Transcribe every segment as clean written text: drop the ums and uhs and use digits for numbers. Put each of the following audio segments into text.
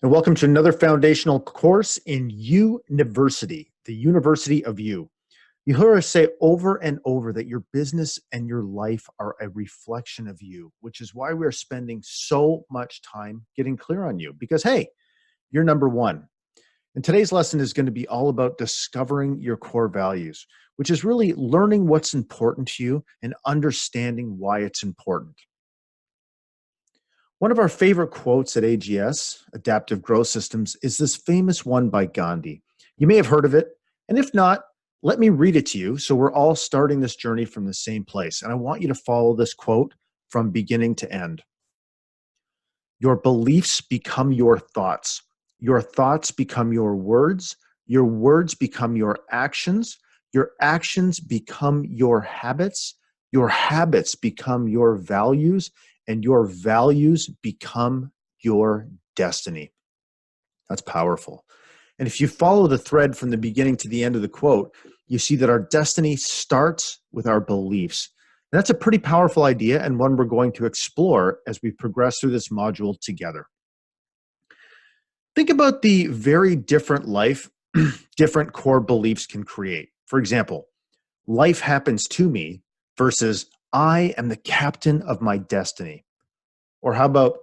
And welcome to another foundational course in University, the University of You. You hear us say over and over that your business and your life are a reflection of you, which is why we're spending so much time getting clear on you because, hey, you're number one. And today's lesson is going to be all about discovering your core values, which is really learning what's important to you and understanding why it's important. One of our favorite quotes at AGS, Adaptive Growth Systems, is this famous one by Gandhi. You may have heard of it, and if not, let me read it to you so we're all starting this journey from the same place. And I want you to follow this quote from beginning to end. Your beliefs become your thoughts become your words become your actions become your habits become your values, and your values become your destiny. That's powerful. And if you follow the thread from the beginning to the end of the quote, you see that our destiny starts with our beliefs. And that's a pretty powerful idea and one we're going to explore as we progress through this module together. Think about the very different life different core beliefs can create. For example, life happens to me versus I am the captain of my destiny. Or how about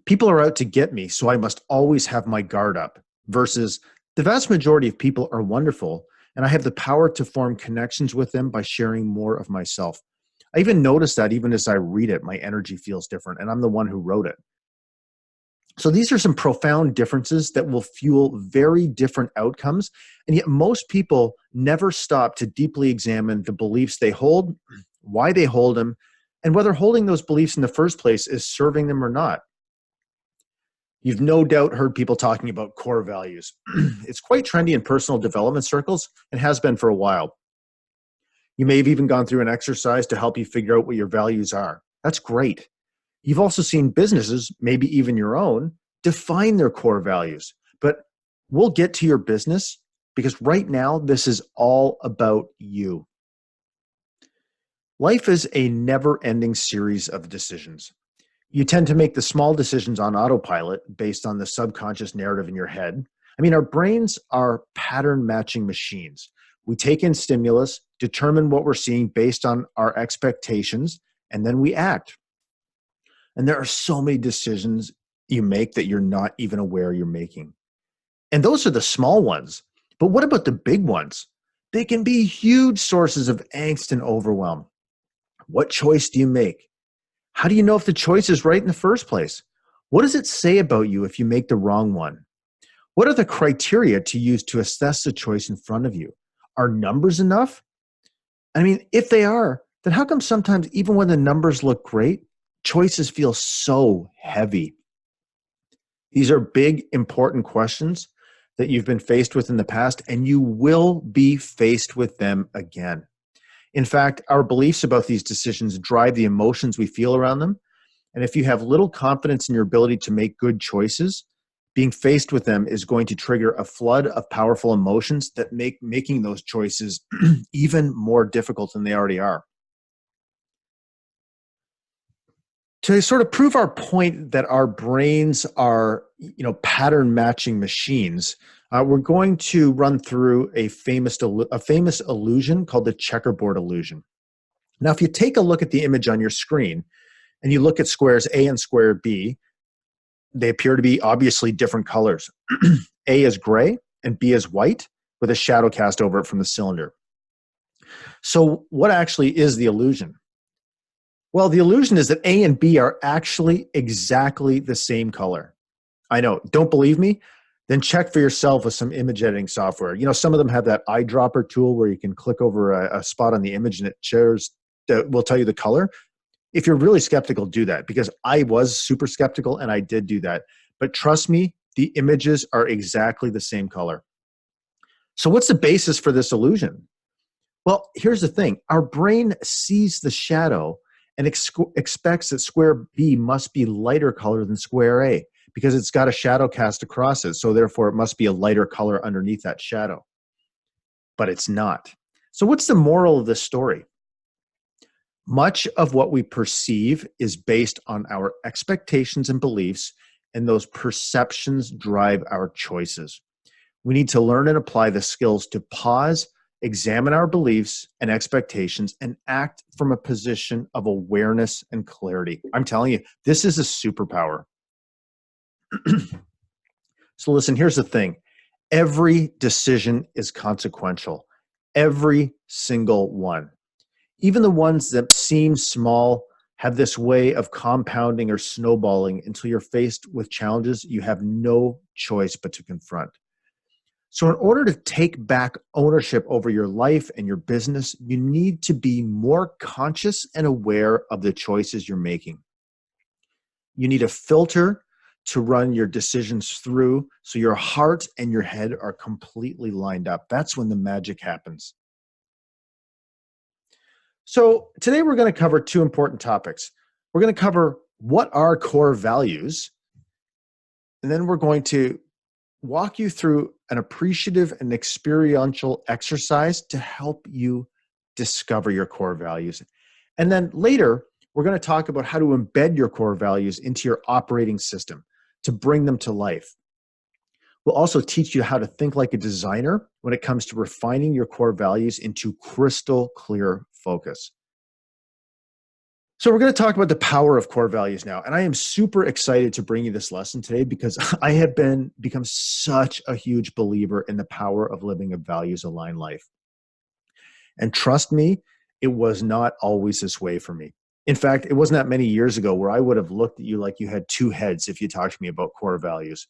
people are out to get me, so I must always have my guard up versus the vast majority of people are wonderful and I have the power to form connections with them by sharing more of myself. I even notice that even as I read it, my energy feels different and I'm the one who wrote it. So these are some profound differences that will fuel very different outcomes. And yet most people never stop to deeply examine the beliefs they hold, why they hold them, and whether holding those beliefs in the first place is serving them or not. You've no doubt heard people talking about core values. It's quite trendy in personal development circles and has been for a while. You may have even gone through an exercise to help you figure out what your values are. That's great. You've also seen businesses, maybe even your own, define their core values. But we'll get to your business because right now this is all about you. Life is a never-ending series of decisions. You tend to make the small decisions on autopilot based on the subconscious narrative in your head. I mean, our brains are pattern matching machines. We take in stimulus, determine what we're seeing based on our expectations, and then we act. And there are so many decisions you make that you're not even aware you're making. And those are the small ones. But what about the big ones? They can be huge sources of angst and overwhelm. What choice do you make? How do you know if the choice is right in the first place? What does it say about you if you make the wrong one? What are the criteria to use to assess the choice in front of you? Are numbers enough? I mean, if they are, then how come sometimes even when the numbers look great, choices feel so heavy? These are big, important questions that you've been faced with in the past, and you will be faced with them again. In fact, our beliefs about these decisions drive the emotions we feel around them. And if you have little confidence in your ability to make good choices, being faced with them is going to trigger a flood of powerful emotions that make making those choices even more difficult than they already are. To sort of prove our point that our brains are, pattern matching machines, we're going to run through a famous illusion called the checkerboard illusion. Now, if you take a look at the image on your screen and you look at squares A and square B, they appear to be obviously different colors. A is gray and B is white with a shadow cast over it from the cylinder. So what actually is the illusion? Well, the illusion is that A and B are actually exactly the same color. I know, don't believe me? Then check for yourself with some image editing software. Some of them have that eyedropper tool where you can click over a spot on the image and will tell you the color. If you're really skeptical, do that, because I was super skeptical and I did do that. But trust me, the images are exactly the same color. So what's the basis for this illusion? Well, here's the thing. Our brain sees the shadow and expects that square B must be lighter color than square A because it's got a shadow cast across it. So therefore, it must be a lighter color underneath that shadow. But it's not. So what's the moral of this story? Much of what we perceive is based on our expectations and beliefs, and those perceptions drive our choices. We need to learn and apply the skills to pause, examine our beliefs and expectations, and act from a position of awareness and clarity. I'm telling you, this is a superpower. So listen, here's the thing. Every decision is consequential. Every single one. Even the ones that seem small have this way of compounding or snowballing until you're faced with challenges you have no choice but to confront. So in order to take back ownership over your life and your business, you need to be more conscious and aware of the choices you're making. You need a filter to run your decisions through so your heart and your head are completely lined up. That's when the magic happens. So today we're going to cover two important topics. We're going to cover what are core values, and then we're going to walk you through an appreciative and experiential exercise to help you discover your core values. And then later, we're going to talk about how to embed your core values into your operating system to bring them to life. We'll also teach you how to think like a designer when it comes to refining your core values into crystal clear focus. So we're going to talk about the power of core values now. And I am super excited to bring you this lesson today because I have become such a huge believer in the power of living a values-aligned life. And trust me, it was not always this way for me. In fact, it wasn't that many years ago where I would have looked at you like you had two heads if you talked to me about core values.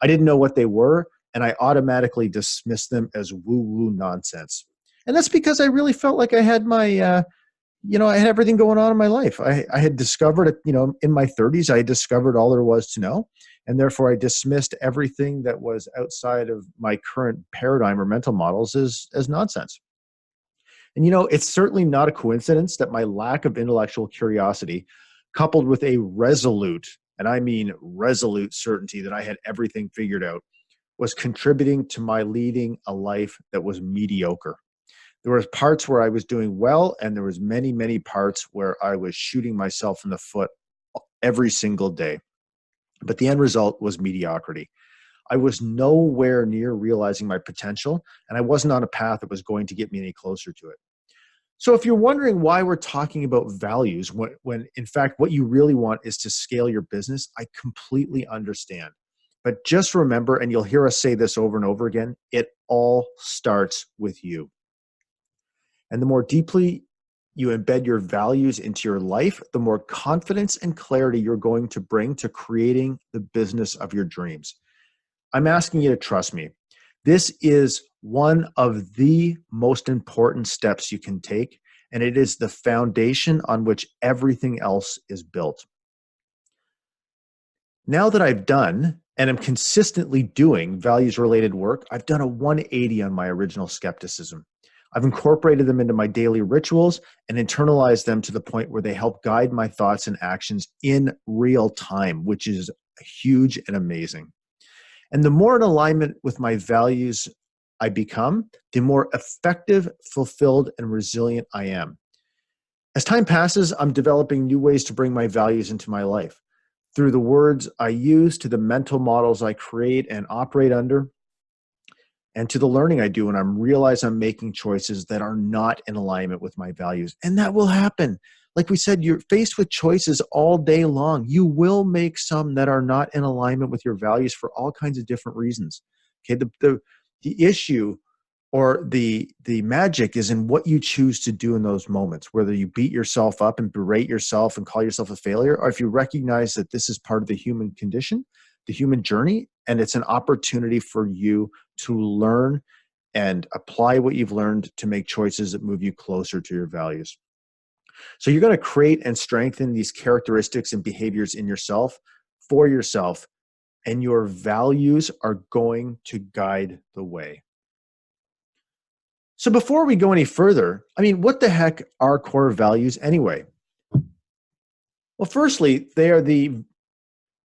I didn't know what they were, and I automatically dismissed them as woo-woo nonsense. And that's because I really felt like I had my I had everything going on in my life. I had discovered, in my 30s, I discovered all there was to know. And therefore, I dismissed everything that was outside of my current paradigm or mental models as nonsense. And, it's certainly not a coincidence that my lack of intellectual curiosity, coupled with a resolute, and I mean resolute certainty that I had everything figured out, was contributing to my leading a life that was mediocre. There was parts where I was doing well, and there was many, many parts where I was shooting myself in the foot every single day. But the end result was mediocrity. I was nowhere near realizing my potential, and I wasn't on a path that was going to get me any closer to it. So if you're wondering why we're talking about values, when in fact what you really want is to scale your business, I completely understand. But just remember, and you'll hear us say this over and over again, it all starts with you. And the more deeply you embed your values into your life, the more confidence and clarity you're going to bring to creating the business of your dreams. I'm asking you to trust me. This is one of the most important steps you can take, and it is the foundation on which everything else is built. Now that I've done and am consistently doing values-related work, I've done a 180 on my original skepticism. I've incorporated them into my daily rituals and internalized them to the point where they help guide my thoughts and actions in real time, which is huge and amazing. And the more in alignment with my values I become, the more effective, fulfilled, and resilient I am. As time passes, I'm developing new ways to bring my values into my life. Through the words I use, to the mental models I create and operate under, and to the learning I do when I'm making choices that are not in alignment with my values. And that will happen. Like we said, you're faced with choices all day long. You will make some that are not in alignment with your values for all kinds of different reasons. Okay, the issue or the magic is in what you choose to do in those moments, whether you beat yourself up and berate yourself and call yourself a failure, or if you recognize that this is part of the human condition, the human journey, and it's an opportunity for you to learn and apply what you've learned to make choices that move you closer to your values. So you're going to create and strengthen these characteristics and behaviors in yourself for yourself, and your values are going to guide the way. So before we go any further, what the heck are core values anyway? Well, firstly,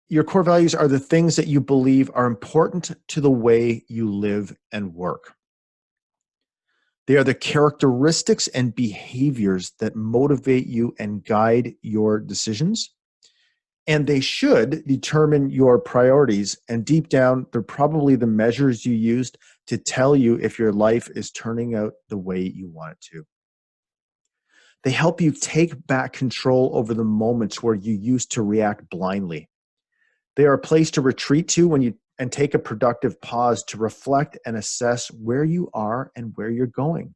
your core values are the things that you believe are important to the way you live and work. They are the characteristics and behaviors that motivate you and guide your decisions. And they should determine your priorities. And deep down, they're probably the measures you used to tell you if your life is turning out the way you want it to. They help you take back control over the moments where you used to react blindly. They are a place to retreat to when you and take a productive pause to reflect and assess where you are and where you're going.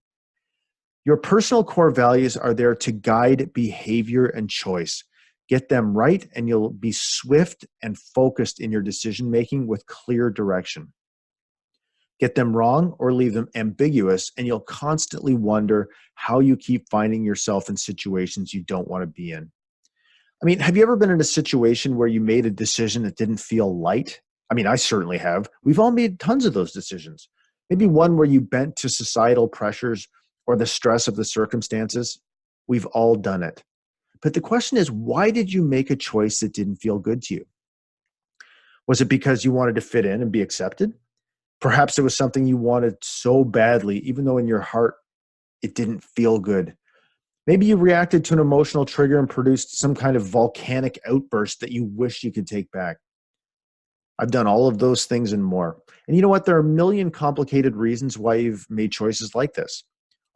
Your personal core values are there to guide behavior and choice. Get them right, and you'll be swift and focused in your decision making with clear direction. Get them wrong or leave them ambiguous, and you'll constantly wonder how you keep finding yourself in situations you don't want to be in. I mean, have you ever been in a situation where you made a decision that didn't feel light? I mean, I certainly have. We've all made tons of those decisions. Maybe one where you bent to societal pressures or the stress of the circumstances. We've all done it. But the question is, why did you make a choice that didn't feel good to you? Was it because you wanted to fit in and be accepted? Perhaps it was something you wanted so badly, even though in your heart it didn't feel good. Maybe you reacted to an emotional trigger and produced some kind of volcanic outburst that you wish you could take back. I've done all of those things and more. And you know what? There are a million complicated reasons why you've made choices like this.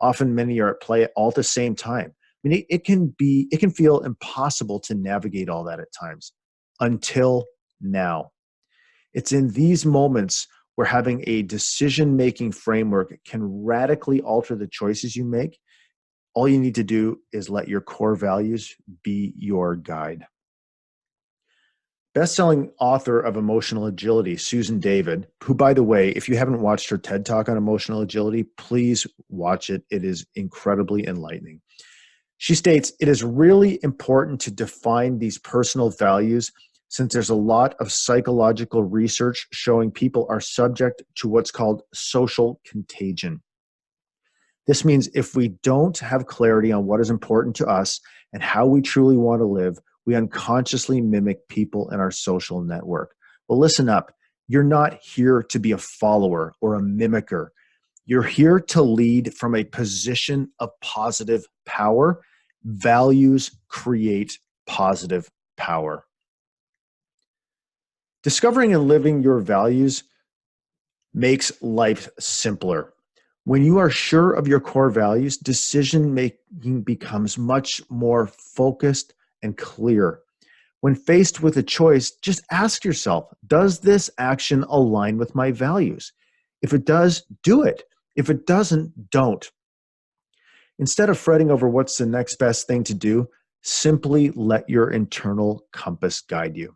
Often many are at play all at the same time. I mean, it can feel impossible to navigate all that at times until now. It's in these moments where having a decision-making framework can radically alter the choices you make. All you need to do is let your core values be your guide. Best-selling author of Emotional Agility, Susan David, who, by the way, if you haven't watched her TED Talk on emotional agility, please watch it. It is incredibly enlightening. She states, it is really important to define these personal values since there's a lot of psychological research showing people are subject to what's called social contagion. This means if we don't have clarity on what is important to us and how we truly want to live, we unconsciously mimic people in our social network. Well, listen up. You're not here to be a follower or a mimicker. You're here to lead from a position of positive power. Values create positive power. Discovering and living your values makes life simpler. When you are sure of your core values, decision making becomes much more focused and clear. When faced with a choice, just ask yourself, does this action align with my values? If it does, do it. If it doesn't, don't. Instead of fretting over what's the next best thing to do, simply let your internal compass guide you.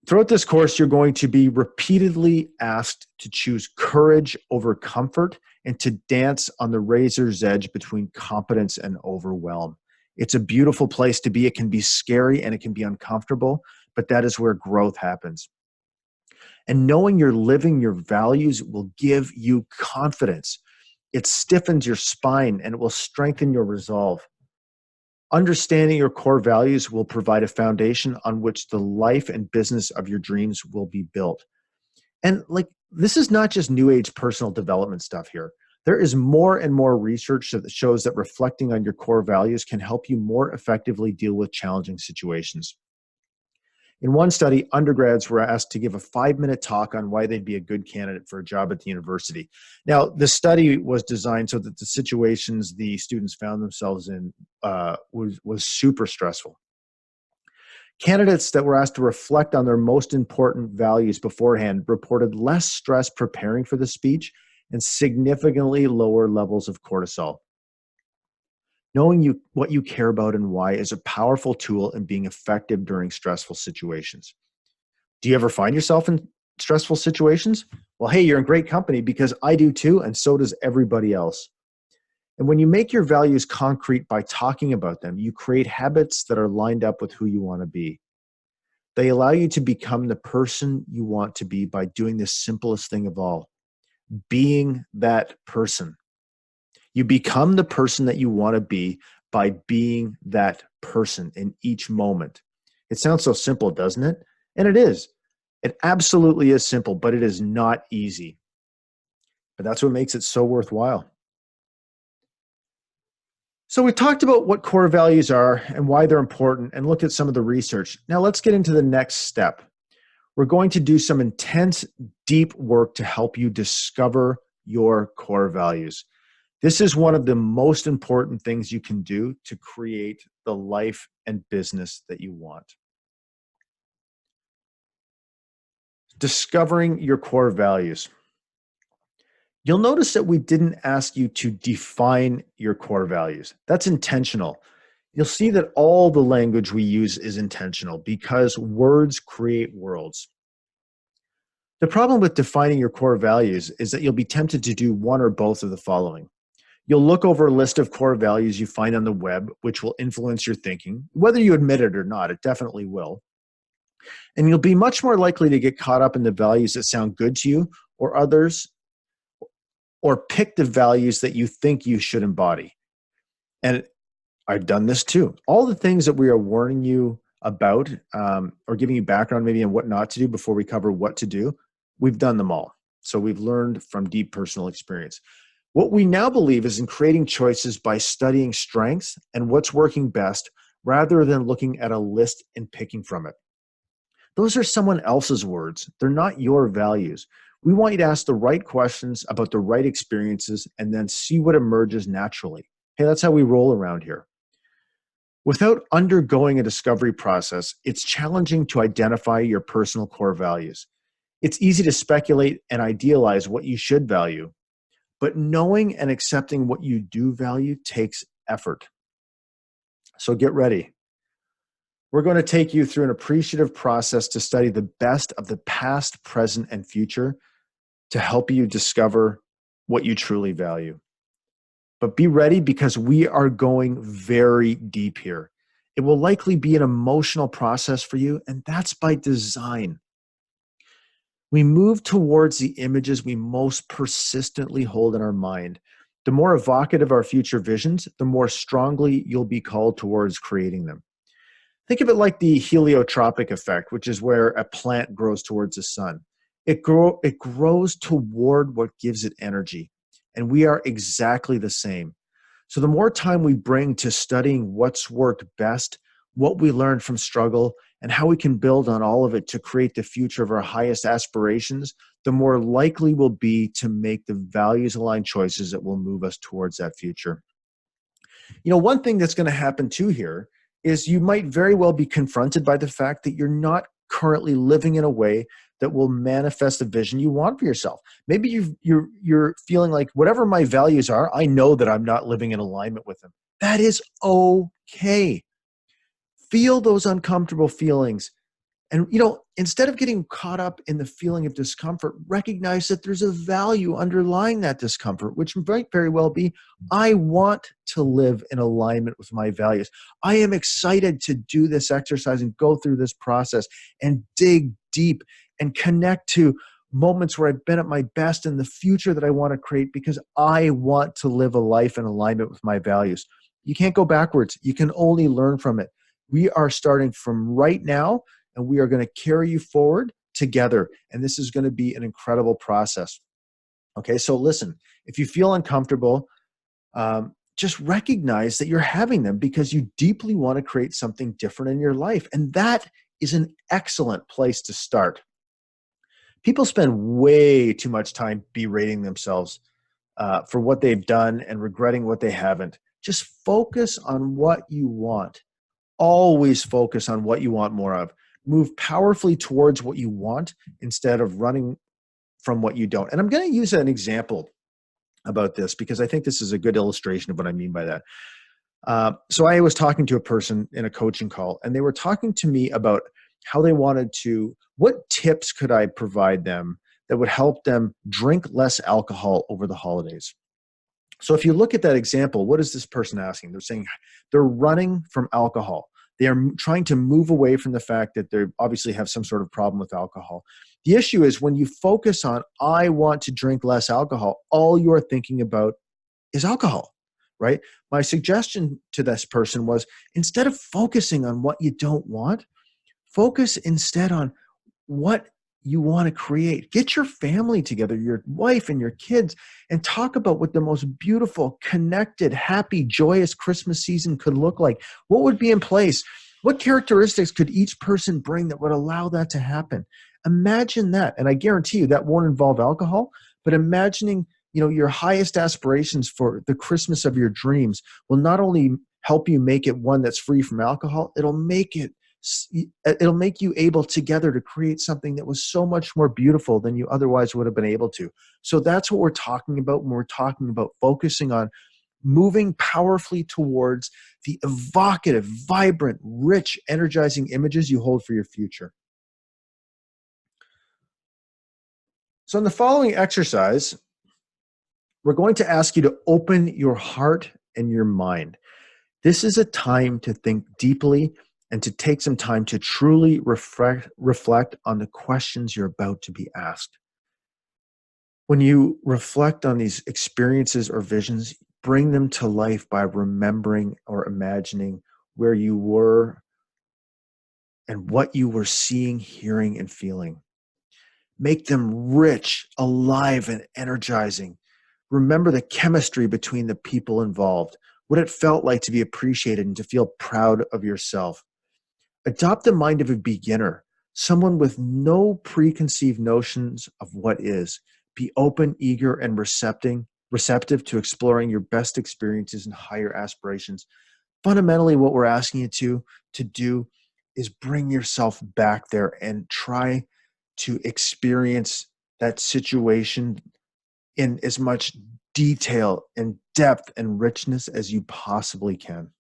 Throughout this course, you're going to be repeatedly asked to choose courage over comfort and to dance on the razor's edge between competence and overwhelm. It's a beautiful place to be. It can be scary and it can be uncomfortable, but that is where growth happens. And knowing you're living your values will give you confidence. It stiffens your spine and it will strengthen your resolve. Understanding your core values will provide a foundation on which the life and business of your dreams will be built. And this is not just new age personal development stuff here. There is more and more research that shows that reflecting on your core values can help you more effectively deal with challenging situations. In one study, undergrads were asked to give a 5-minute talk on why they'd be a good candidate for a job at the university. Now, the study was designed so that the situations the students found themselves in was super stressful. Candidates that were asked to reflect on their most important values beforehand reported less stress preparing for the speech and significantly lower levels of cortisol. Knowing what you care about and why is a powerful tool in being effective during stressful situations. Do you ever find yourself in stressful situations? Well, hey, you're in great company because I do too, and so does everybody else. And when you make your values concrete by talking about them, you create habits that are lined up with who you want to be. They allow you to become the person you want to be by doing the simplest thing of all, being that person. You become the person that you want to be by being that person in each moment. It sounds so simple, doesn't it? And it is. It absolutely is simple, but it is not easy. But that's what makes it so worthwhile. So we talked about what core values are and why they're important and looked at some of the research. Now let's get into the next step. We're going to do some intense, deep work to help you discover your core values. This is one of the most important things you can do to create the life and business that you want. Discovering your core values. You'll notice that we didn't ask you to define your core values. That's intentional. You'll see that all the language we use is intentional because words create worlds. The problem with defining your core values is that you'll be tempted to do one or both of the following. You'll look over a list of core values you find on the web, which will influence your thinking, whether you admit it or not, it definitely will. And you'll be much more likely to get caught up in the values that sound good to you or others, or pick the values that you think you should embody. And I've done this too. All the things that we are warning you about, or giving you background maybe on what not to do before we cover what to do, we've done them all. So we've learned from deep personal experience. What we now believe is in creating choices by studying strengths and what's working best rather than looking at a list and picking from it. Those are someone else's words. They're not your values. We want you to ask the right questions about the right experiences and then see what emerges naturally. Hey, that's how we roll around here. Without undergoing a discovery process, it's challenging to identify your personal core values. It's easy to speculate and idealize what you should value, but knowing and accepting what you do value takes effort. So get ready. We're going to take you through an appreciative process to study the best of the past, present, and future to help you discover what you truly value. But be ready because we are going very deep here. It will likely be an emotional process for you, and that's by design. We move towards the images we most persistently hold in our mind. The more evocative our future visions, the more strongly you'll be called towards creating them. Think of it like the heliotropic effect, which is where a plant grows towards the sun. It grows toward what gives it energy. And we are exactly the same. So the more time we bring to studying what's worked best, what we learned from struggle, and how we can build on all of it to create the future of our highest aspirations, the more likely we'll be to make the values-aligned choices that will move us towards that future. You know, one thing that's going to happen too here is you might very well be confronted by the fact that you're not currently living in a way that will manifest the vision you want for yourself. Maybe you're feeling like whatever my values are, I know that I'm not living in alignment with them. That is okay. Feel those uncomfortable feelings. And, you know, instead of getting caught up in the feeling of discomfort, recognize that there's a value underlying that discomfort, which might very well be, I want to live in alignment with my values. I am excited to do this exercise and go through this process and dig deep and connect to moments where I've been at my best in the future that I want to create because I want to live a life in alignment with my values. You can't go backwards. You can only learn from it. We are starting from right now, and we are going to carry you forward together. And this is going to be an incredible process. Okay, so listen, if you feel uncomfortable, just recognize that you're having them because you deeply want to create something different in your life. And that is an excellent place to start. People spend way too much time berating themselves for what they've done and regretting what they haven't. Just focus on what you want. Always focus on what you want more of. Move powerfully towards what you want instead of running from what you don't. And I'm going to use an example about this because I think this is a good illustration of what I mean by that. So I was talking to a person in a coaching call, and they were talking to me about how they wanted to, what tips could I provide them that would help them drink less alcohol over the holidays? So if you look at that example, what is this person asking? They're saying they're running from alcohol. They are trying to move away from the fact that they obviously have some sort of problem with alcohol. The issue is when you focus on, I want to drink less alcohol, all you are thinking about is alcohol, right? My suggestion to this person was, instead of focusing on what you don't want, focus instead on what you want to create. Get your family together, your wife and your kids, and talk about what the most beautiful, connected, happy, joyous Christmas season could look like. What would be in place? What characteristics could each person bring that would allow that to happen? Imagine that. And I guarantee you that won't involve alcohol, but imagining, your highest aspirations for the Christmas of your dreams will not only help you make it one that's free from alcohol, it'll make you able together to create something that was so much more beautiful than you otherwise would have been able to. So that's what we're talking about when we're talking about focusing on moving powerfully towards the evocative, vibrant, rich, energizing images you hold for your future. So in the following exercise, we're going to ask you to open your heart and your mind. This is a time to think deeply and to take some time to truly reflect on the questions you're about to be asked. When you reflect on these experiences or visions, bring them to life by remembering or imagining where you were and what you were seeing, hearing, and feeling. Make them rich, alive, and energizing. Remember the chemistry between the people involved, what it felt like to be appreciated and to feel proud of yourself. Adopt the mind of a beginner, someone with no preconceived notions of what is. Be open, eager, and receptive to exploring your best experiences and higher aspirations. Fundamentally, what we're asking you to do is bring yourself back there and try to experience that situation in as much detail and depth and richness as you possibly can.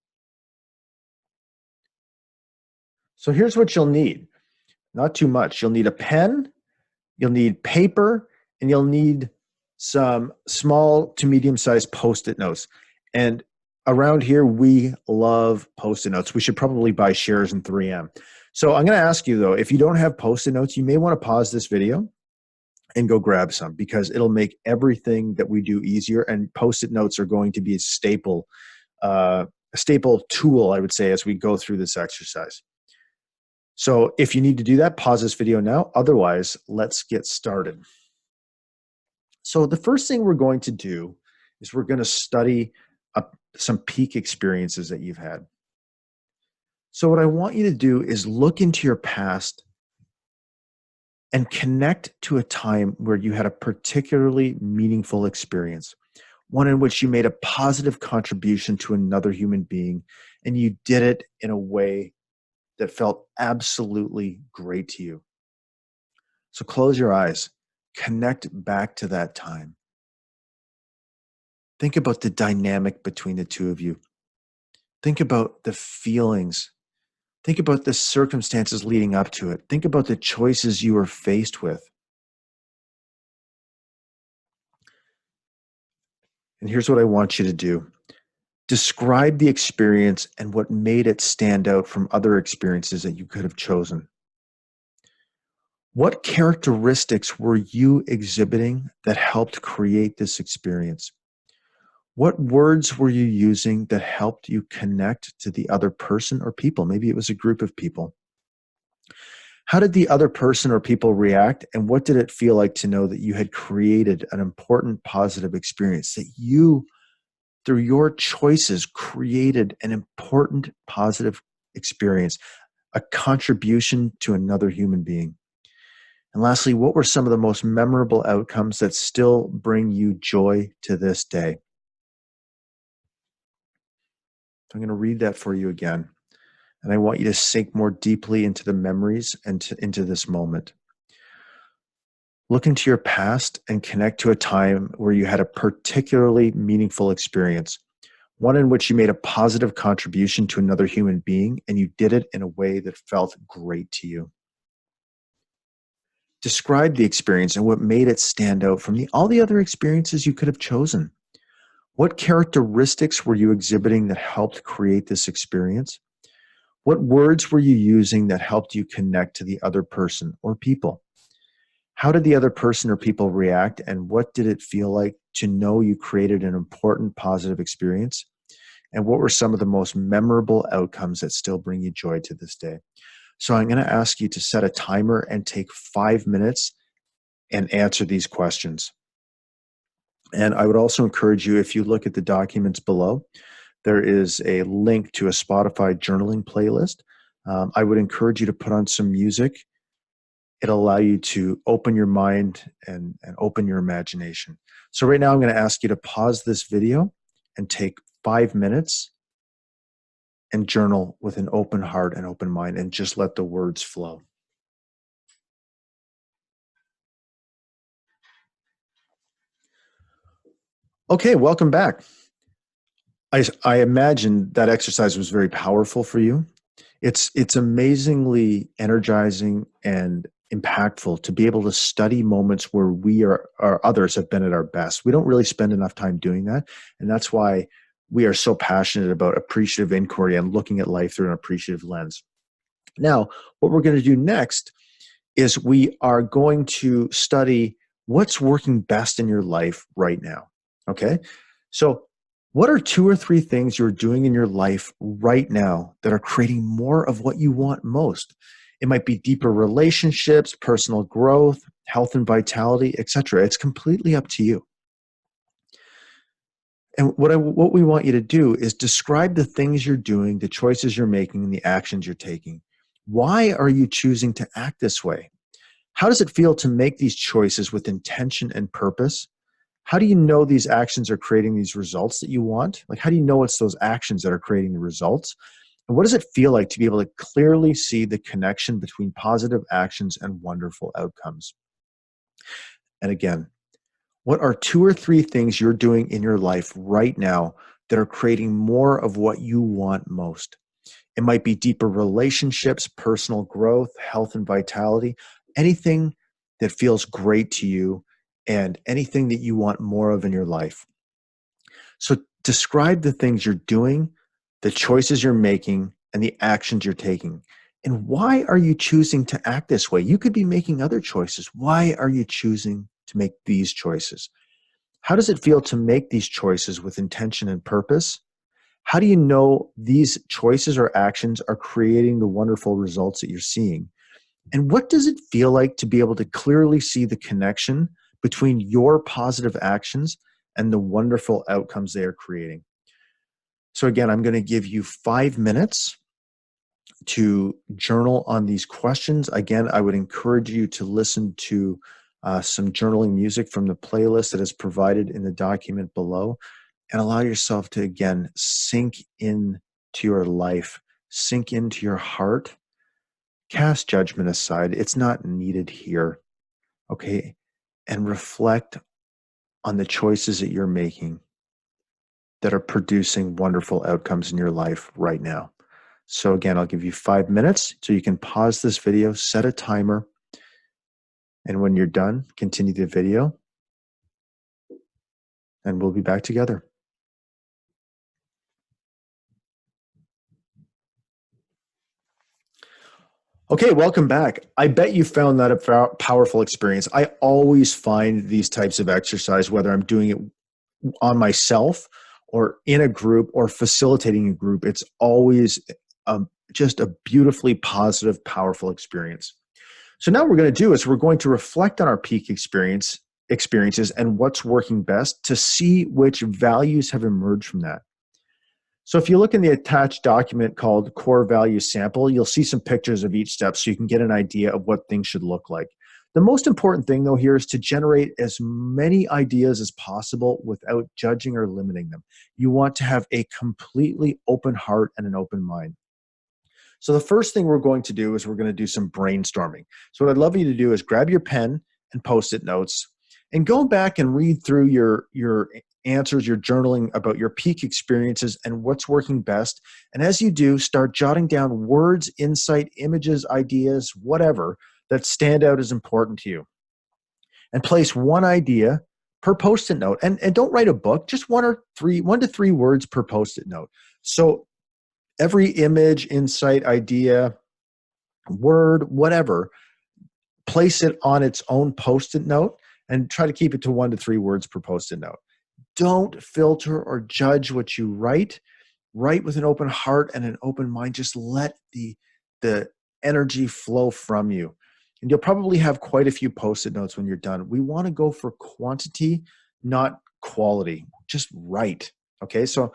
So here's what you'll need. Not too much. You'll need a pen, you'll need paper, and you'll need some small to medium-sized Post-it notes. And around here, we love Post-it notes. We should probably buy shares in 3M. So I'm going to ask you, though, if you don't have Post-it notes, you may want to pause this video and go grab some, because it'll make everything that we do easier. And Post-it notes are going to be a staple tool, I would say, as we go through this exercise. So if you need to do that, pause this video now. Otherwise, let's get started. So the first thing we're going to do is we're going to study some peak experiences that you've had. So what I want you to do is look into your past and connect to a time where you had a particularly meaningful experience, one in which you made a positive contribution to another human being, and you did it in a way that felt absolutely great to you. So close your eyes, connect back to that time. Think about the dynamic between the two of you. Think about the feelings. Think about the circumstances leading up to it. Think about the choices you were faced with. And here's what I want you to do. Describe the experience and what made it stand out from other experiences that you could have chosen. What characteristics were you exhibiting that helped create this experience? What words were you using that helped you connect to the other person or people? Maybe it was a group of people. How did the other person or people react, and what did it feel like to know that you had created an important positive experience, that you, through your choices, created an important positive experience, a contribution to another human being? And lastly, what were some of the most memorable outcomes that still bring you joy to this day? I'm going to read that for you again. And I want you to sink more deeply into the memories and into this moment. Look into your past and connect to a time where you had a particularly meaningful experience, one in which you made a positive contribution to another human being, and you did it in a way that felt great to you. Describe the experience and what made it stand out from all the other experiences you could have chosen. What characteristics were you exhibiting that helped create this experience? What words were you using that helped you connect to the other person or people? How did the other person or people react, and what did it feel like to know you created an important positive experience? And what were some of the most memorable outcomes that still bring you joy to this day? So I'm going to ask you to set a timer and take 5 minutes and answer these questions. And I would also encourage you, if you look at the documents below, there is a link to a Spotify journaling playlist. I would encourage you to put on some music. It'll allow you to open your mind and open your imagination. So right now I'm going to ask you to pause this video and take 5 minutes and journal with an open heart and open mind and just let the words flow. Okay, welcome back. I imagine that exercise was very powerful for you. It's amazingly energizing and impactful to be able to study moments where we or others have been at our best. We don't really spend enough time doing that. And that's why we are so passionate about appreciative inquiry and looking at life through an appreciative lens. Now, what we're going to do next is we are going to study what's working best in your life right now. Okay? So, what are 2 or 3 things you're doing in your life right now that are creating more of what you want most? It might be deeper relationships, personal growth, health and vitality, etc. It's completely up to you. And what we want you to do is describe the things you're doing, the choices you're making, and the actions you're taking. Why are you choosing to act this way? How does it feel to make these choices with intention and purpose? How do you know these actions are creating these results that you want? Like, how do you know it's those actions that are creating the results? And what does it feel like to be able to clearly see the connection between positive actions and wonderful outcomes? And again, what are 2 or 3 things you're doing in your life right now that are creating more of what you want most? It might be deeper relationships, personal growth, health and vitality, anything that feels great to you and anything that you want more of in your life. So describe the things you're doing, the choices you're making, and the actions you're taking. And why are you choosing to act this way? You could be making other choices. Why are you choosing to make these choices? How does it feel to make these choices with intention and purpose? How do you know these choices or actions are creating the wonderful results that you're seeing? And what does it feel like to be able to clearly see the connection between your positive actions and the wonderful outcomes they are creating? So again, I'm going to give you 5 minutes to journal on these questions. Again, I would encourage you to listen to some journaling music from the playlist that is provided in the document below, and allow yourself to, again, sink into your life, sink into your heart. Cast judgment aside. It's not needed here. Okay? And reflect on the choices that you're making that are producing wonderful outcomes in your life right now. So again, I'll give you 5 minutes so you can pause this video, set a timer, and when you're done, continue the video, and we'll be back together. Okay, welcome back. I bet you found that a powerful experience. I always find these types of exercise, whether I'm doing it on myself or in a group or facilitating a group, it's always just a beautifully positive, powerful experience. So now what we're going to do is we're going to reflect on our peak experiences and what's working best to see which values have emerged from that. So if you look in the attached document called Core Value Sample, you'll see some pictures of each step so you can get an idea of what things should look like. The most important thing, though, here is to generate as many ideas as possible without judging or limiting them. You want to have a completely open heart and an open mind. So the first thing we're going to do is we're going to do some brainstorming. So what I'd love you to do is grab your pen and Post-it notes and go back and read through your answers, your journaling about your peak experiences and what's working best. And as you do, start jotting down words, insight, images, ideas, whatever that stand out as important to you. And place one idea per Post-it note. And don't write a book, just 1 to 3 words per Post-it note. So every image, insight, idea, word, whatever, place it on its own Post-it note and try to keep it to 1 to 3 words per Post-it note. Don't filter or judge what you write. Write with an open heart and an open mind. Just let the energy flow from you. And you'll probably have quite a few Post-it notes when you're done. We want to go for quantity, not quality, just right. Okay, so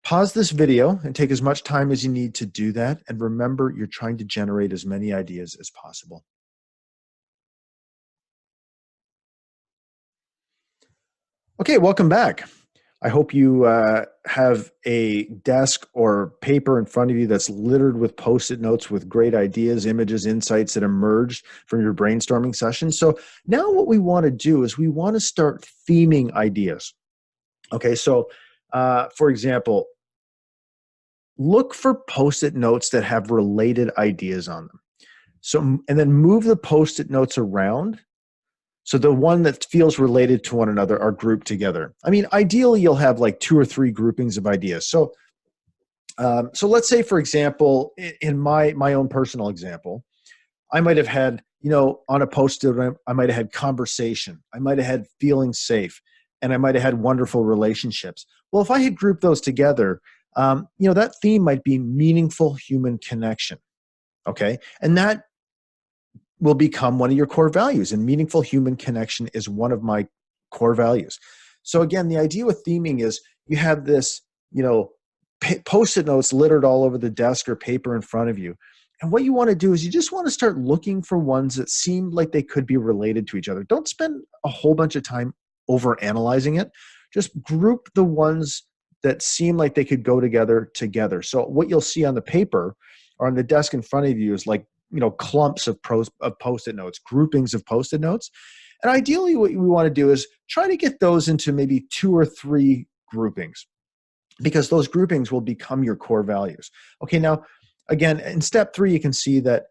pause this video and take as much time as you need to do that. And remember, you're trying to generate as many ideas as possible. Okay, welcome back. I hope you have a desk or paper in front of you that's littered with Post-it notes with great ideas, images, insights that emerged from your brainstorming session. So now what we want to do is we want to start theming ideas. Okay, so for example, look for Post-it notes that have related ideas on them. So, and then move the Post-it notes around. So the one that feels related to one another are grouped together. I mean, ideally, you'll have like 2 or 3 groupings of ideas. So, so let's say, for example, in my own personal example, I might have had, on a Post-it, I might have had conversation. I might have had feeling safe, and I might have had wonderful relationships. Well, if I had grouped those together, that theme might be meaningful human connection. Okay, and that will become one of your core values, and meaningful human connection is one of my core values. So again, the idea with theming is you have this, Post-it notes littered all over the desk or paper in front of you. And what you want to do is you just want to start looking for ones that seem like they could be related to each other. Don't spend a whole bunch of time over analyzing it. Just group the ones that seem like they could go together. So what you'll see on the paper or on the desk in front of you is like, clumps of Post-it notes, groupings of Post-it notes. And ideally what we want to do is try to get those into maybe 2 or 3 groupings, because those groupings will become your core values. Okay, now, again, in step 3, you can see that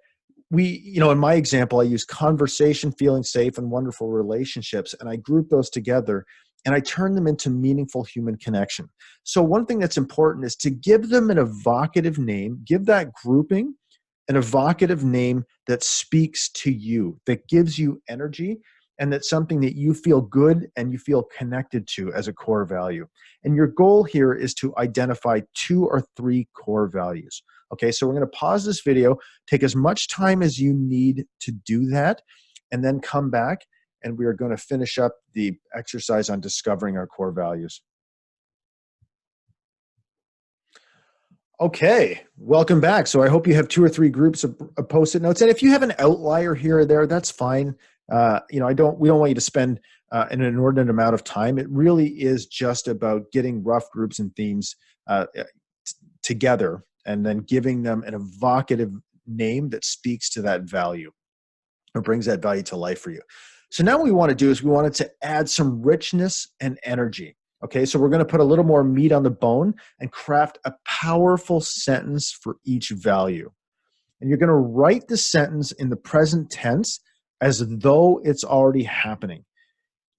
in my example, I use conversation, feeling safe, and wonderful relationships, and I group those together, and I turn them into meaningful human connection. So one thing that's important is to give them an evocative name, give that grouping an evocative name that speaks to you, that gives you energy, and that's something that you feel good and you feel connected to as a core value. And your goal here is to identify 2 or 3 core values. Okay, so we're going to pause this video, take as much time as you need to do that, and then come back, and we are going to finish up the exercise on discovering our core values. Okay, welcome back. So I hope you have 2 or 3 groups of Post-it notes, and if you have an outlier here or there, that's fine. We don't want you to spend an inordinate amount of time. It really is just about getting rough groups and themes together, and then giving them an evocative name that speaks to that value or brings that value to life for you. So now what we want to do is we wanted to add some richness and energy. Okay, so we're going to put a little more meat on the bone and craft a powerful sentence for each value. And you're going to write the sentence in the present tense as though it's already happening.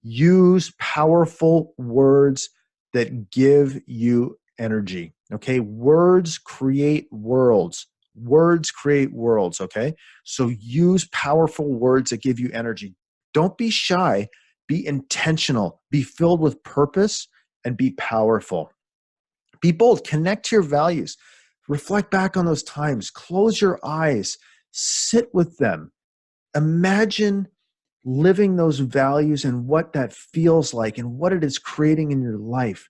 Use powerful words that give you energy. Okay, words create worlds. Words create worlds. Okay, so use powerful words that give you energy. Don't be shy. Be intentional. Be filled with purpose and be powerful. Be bold. Connect to your values. Reflect back on those times. Close your eyes. Sit with them. Imagine living those values and what that feels like and what it is creating in your life.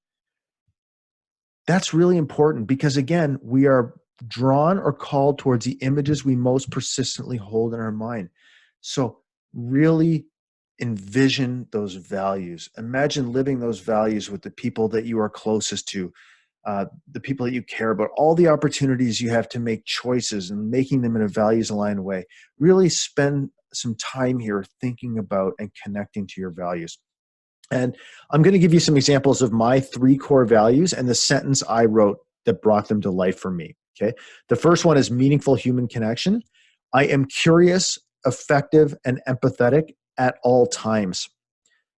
That's really important because, again, we are drawn or called towards the images we most persistently hold in our mind. So really envision those values. Imagine living those values with the people that you are closest to, the people that you care about, all the opportunities you have to make choices and making them in a values-aligned way. Really spend some time here thinking about and connecting to your values. And I'm going to give you some examples of my 3 core values and the sentence I wrote that brought them to life for me. Okay. The first one is meaningful human connection. I am curious, effective, and empathetic at all times.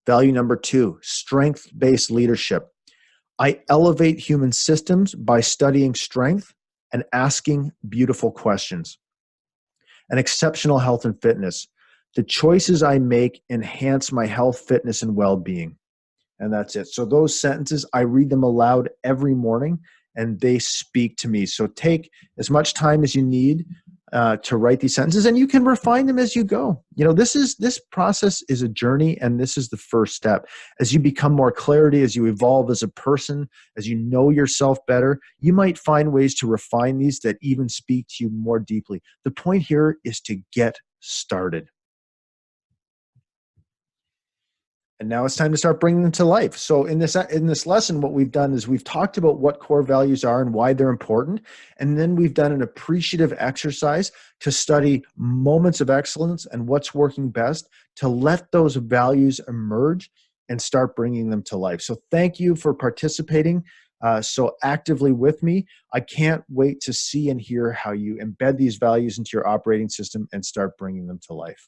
Value number 2, strength-based leadership. I elevate human systems by studying strength and asking beautiful questions. And exceptional health and fitness. The choices I make enhance my health, fitness, and well-being. And that's it. So those sentences, I read them aloud every morning, and they speak to me. So take as much time as you need to write these sentences, and you can refine them as you go. This process is a journey, and this is the first step. As you become more clarity, as you evolve as a person, as you know yourself better, you might find ways to refine these that even speak to you more deeply. The point here is to get started. And now it's time to start bringing them to life. So in this lesson, what we've done is we've talked about what core values are and why they're important. And then we've done an appreciative exercise to study moments of excellence and what's working best to let those values emerge and start bringing them to life. So thank you for participating so actively with me. I can't wait to see and hear how you embed these values into your operating system and start bringing them to life.